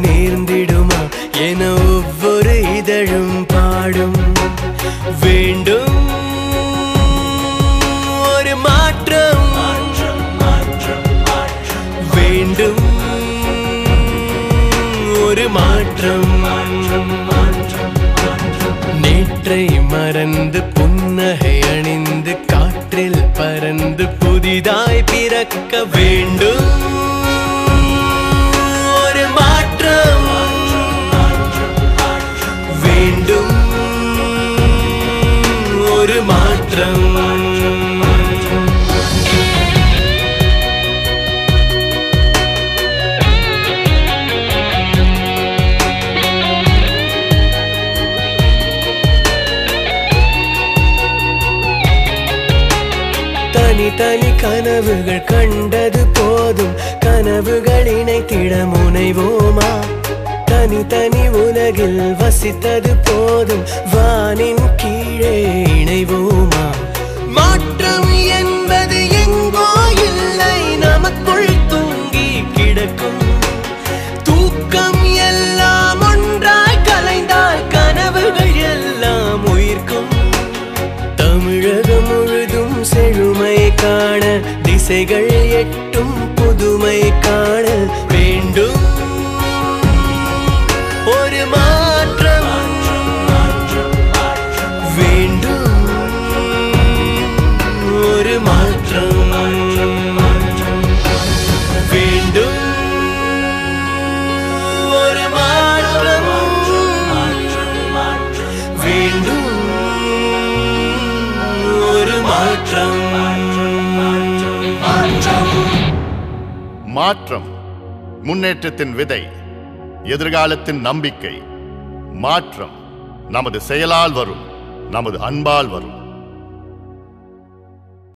நேர்ந்திடுமா என ஒவ்வொரு இதழும் பாடும். வேண்டும் ஒரு மாற்றம், வேண்டும் ஒரு மாற்றம். நேற்றை மறந்து புன்னகை அணிந்து காற்றில் பறந்து புதிதாய் பிறக்க வேண்டும் ஒரு மாற்றம். வேண்டும் ஒரு மாற்றம். தனி கனவுகள் கண்டது போதும், கனவுகள் இணைத்திட முனைவோமா? தனி உலகில் வசித்தது போதும், வானின் கீழே இணைவோமா? மாற்றம் என்பது எங்கோ இல்லை, நமக்குள் தூங்கி கிடக்கும். தூக்கம் எல்லாம் ஒன்றாய் கலைந்தால் கனவுகள் எல்லாம் உயிர்க்கும். தமிழகம் முழுதும் செழுமை காண, திசைகள் எட்டும் புதுமை காண வேண்டும் ஒரு மாற்றம். வேண்டும் ஒரு மாற்றம். வேண்டும் ஒரு மாற்றம். வேண்டும் ஒரு மாற்றம். மாற்றம் முன்னேற்றத்தின் விதை, எதிர்காலத்தின் நம்பிக்கை. மாற்றம் நமது செயலால் வரும், நமது அன்பால் வரும்.